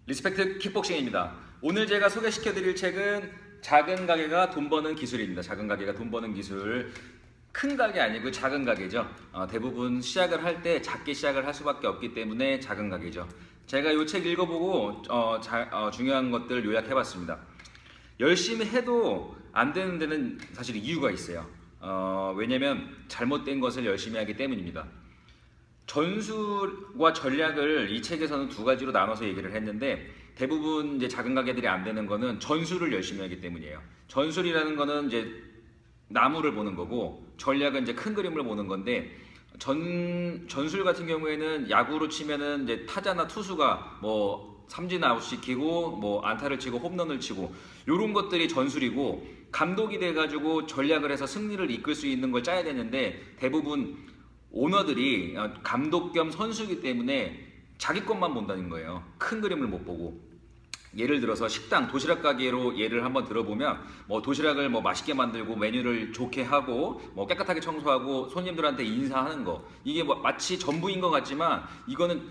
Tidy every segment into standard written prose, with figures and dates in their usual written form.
리스펙트 킥복싱입니다. 오늘 제가 소개시켜드릴 책은 작은 가게가 돈 버는 기술입니다. 작은 가게가 돈 버는 기술. 큰 가게 아니고 작은 가게죠. 대부분 시작을 할 때 작게 시작을 할 수밖에 없기 때문에 작은 가게죠. 제가 이 책 읽어보고 중요한 것들 요약해봤습니다. 열심히 해도 안 되는 데는 사실 이유가 있어요. 왜냐면 잘못된 것을 열심히 하기 때문입니다. 전술과 전략을 이 책에서는 두 가지로 나눠서 얘기를 했는데, 대부분 이제 작은 가게들이 안 되는 거는 전술을 열심히 하기 때문이에요. 전술이라는 거는 이제 나무를 보는 거고, 전략은 이제 큰 그림을 보는 건데, 전술 같은 경우에는 야구로 치면은 이제 타자나 투수가 뭐 삼진 아웃 시키고 뭐 안타를 치고 홈런을 치고 요런 것들이 전술이고, 감독이 돼가지고 전략을 해서 승리를 이끌 수 있는 걸 짜야 되는데, 대부분 오너들이 감독 겸 선수이기 때문에 자기 것만 본다는 거예요. 큰 그림을 못 보고. 예를 들어서 식당, 도시락 가게로 예를 한번 들어보면, 뭐 도시락을 뭐 맛있게 만들고 메뉴를 좋게 하고 뭐 깨끗하게 청소하고 손님들한테 인사하는 거, 이게 뭐 마치 전부인 것 같지만 이거는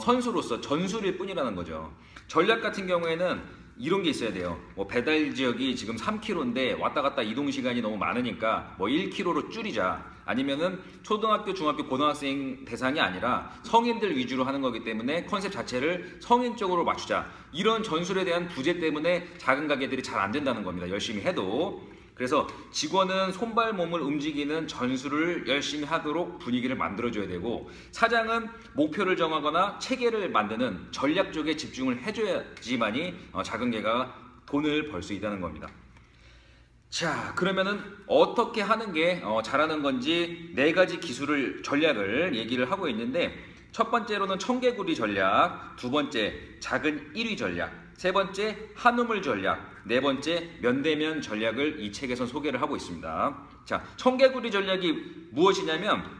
선수로서 전술일 뿐이라는 거죠. 전략 같은 경우에는 이런 게 있어야 돼요. 뭐 배달 지역이 지금 3km인데 왔다 갔다 이동 시간이 너무 많으니까 뭐 1km로 줄이자. 아니면은 초등학교, 중학교, 고등학생 대상이 아니라 성인들 위주로 하는 거기 때문에 컨셉 자체를 성인 쪽으로 맞추자. 이런 전술에 대한 부재 때문에 작은 가게들이 잘 안 된다는 겁니다. 열심히 해도. 그래서 직원은 손발 몸을 움직이는 전술을 열심히 하도록 분위기를 만들어줘야 되고, 사장은 목표를 정하거나 체계를 만드는 전략 쪽에 집중을 해줘야지만이 작은 가게가 돈을 벌 수 있다는 겁니다. 자, 그러면은 어떻게 하는 게 잘하는 건지 네 가지 기술을, 전략을 얘기를 하고 있는데, 첫 번째로는 청개구리 전략, 두 번째 작은 1위 전략, 세 번째 한우물 전략, 네 번째 면대면 전략을 이 책에서 소개를 하고 있습니다. 자, 청개구리 전략이 무엇이냐면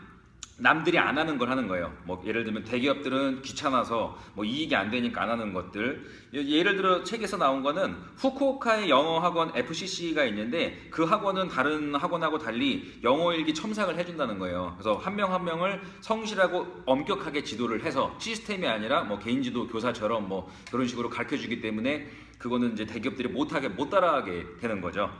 남들이 안 하는 걸 하는 거예요. 뭐 예를 들면 대기업들은 귀찮아서 뭐 이익이 안 되니까 안 하는 것들. 예를 들어 책에서 나온 거는 후쿠오카의 영어 학원 FCC가 있는데, 그 학원은 다른 학원하고 달리 영어 일기 첨삭을 해준다는 거예요. 그래서 한 명 한 명을 성실하고 엄격하게 지도를 해서, 시스템이 아니라 뭐 개인 지도 교사처럼 뭐 그런 식으로 가르쳐 주기 때문에 그거는 이제 대기업들이 못 따라하게 되는 거죠.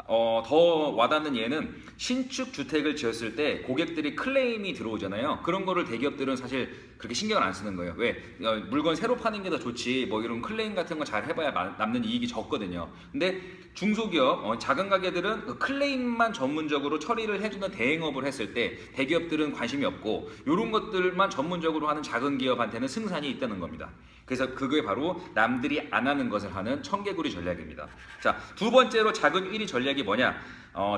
더 와닿는 예는 신축 주택을 지었을 때 고객들이 클레임이 들어오잖아요. 그런 거를 대기업들은 사실 그렇게 신경을 안 쓰는 거예요. 왜? 물건 새로 파는 게 더 좋지, 뭐 이런 클레임 같은 거 잘 해봐야 남는 이익이 적거든요. 근데 중소기업, 작은 가게들은 그 클레임만 전문적으로 처리를 해주는 대행업을 했을 때 대기업들은 관심이 없고, 이런 것들만 전문적으로 하는 작은 기업한테는 승산이 있다는 겁니다. 그래서 그게 바로 남들이 안 하는 것을 하는 청개구리 전략입니다. 자, 두 번째로 작은 1위 전략이 뭐냐?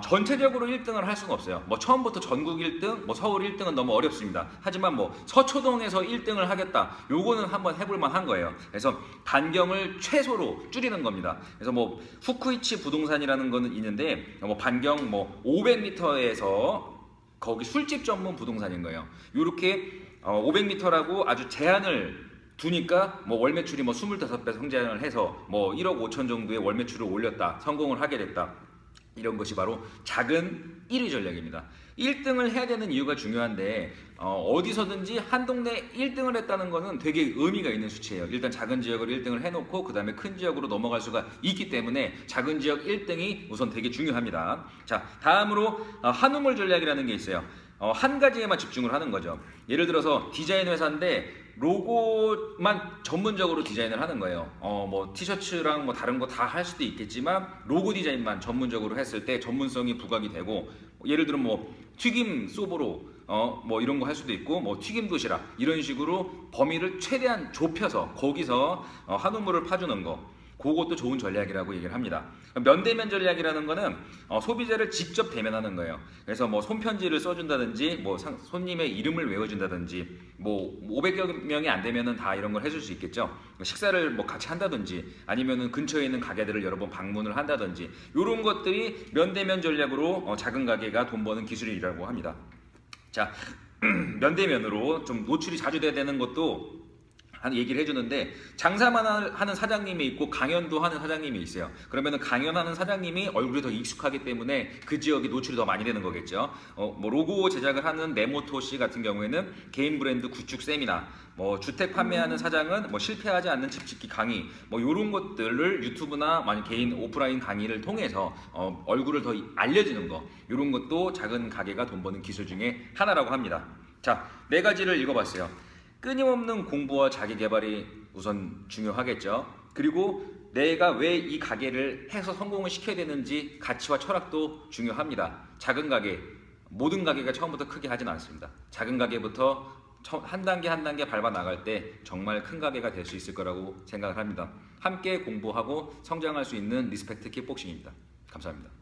전체적으로 1등을 할 수는 없어요. 뭐 처음부터 전국 1등, 뭐 서울 1등은 너무 어렵습니다. 하지만 뭐 서초동에서 1등을 하겠다, 요거는 한번 해볼 만한 거예요. 그래서 반경을 최소로 줄이는 겁니다. 그래서 뭐 후쿠이치 부동산이라는 거는 있는데, 뭐 반경 뭐 500m에서 거기 술집 전문 부동산인 거예요. 요렇게 500m라고 아주 제한을 두니까 뭐 월 매출이 뭐 25배 성장을 해서 뭐 1억 5천 정도의 월 매출을 올렸다, 성공을 하게 됐다. 이런 것이 바로 작은 1위 전략입니다. 1등을 해야 되는 이유가 중요한데, 어디서든지 한 동네 1등을 했다는 거는 되게 의미가 있는 수치예요. 일단 작은 지역으로 1등을 해놓고 그 다음에 큰 지역으로 넘어갈 수가 있기 때문에 작은 지역 1등이 우선 되게 중요합니다. 자, 다음으로 한우물 전략이라는 게 있어요. 한 가지에만 집중을 하는 거죠. 예를 들어서 디자인 회사인데 로고만 전문적으로 디자인을 하는 거예요. 뭐 티셔츠랑 뭐 다른 거 다 할 수도 있겠지만 로고 디자인만 전문적으로 했을 때 전문성이 부각이 되고, 예를 들어 뭐 튀김 소보로 뭐 이런 거 할 수도 있고, 뭐 튀김 도시락, 이런 식으로 범위를 최대한 좁혀서 거기서 한우물을 파주는 거, 그것도 좋은 전략이라고 얘기를 합니다. 면대면 전략이라는 거는 소비자를 직접 대면하는 거예요. 그래서 뭐 손편지를 써준다든지, 뭐 손님의 이름을 외워준다든지, 뭐 500여 명이 안 되면은 다 이런 걸 해줄 수 있겠죠. 식사를 뭐 같이 한다든지, 아니면은 근처에 있는 가게들을 여러 번 방문을 한다든지, 이런 것들이 면대면 전략으로 작은 가게가 돈 버는 기술이라고 합니다. 자, 면대면으로 좀 노출이 자주 돼야 되는 것도 하는 얘기를 해주는데, 장사만 하는 사장님이 있고 강연도 하는 사장님이 있어요. 그러면은 강연하는 사장님이 얼굴이 더 익숙하기 때문에 그 지역이 노출이 더 많이 되는 거겠죠. 뭐 로고 제작을 하는 네모토 씨 같은 경우에는 개인 브랜드 구축 세미나, 뭐 주택 판매하는 사장은 뭐 실패하지 않는 집 짓기 강의, 뭐 이런 것들을 유튜브나 만약 개인 오프라인 강의를 통해서 얼굴을 더 알려주는 거, 이런 것도 작은 가게가 돈 버는 기술 중에 하나라고 합니다. 자, 4가지를 읽어봤어요. 끊임없는 공부와 자기 개발이 우선 중요하겠죠. 그리고 내가 왜 이 가게를 해서 성공을 시켜야 되는지 가치와 철학도 중요합니다. 작은 가게, 모든 가게가 처음부터 크게 하진 않습니다. 작은 가게부터 한 단계 한 단계 밟아 나갈 때 정말 큰 가게가 될 수 있을 거라고 생각을 합니다. 함께 공부하고 성장할 수 있는 리스펙트 킥복싱입니다. 감사합니다.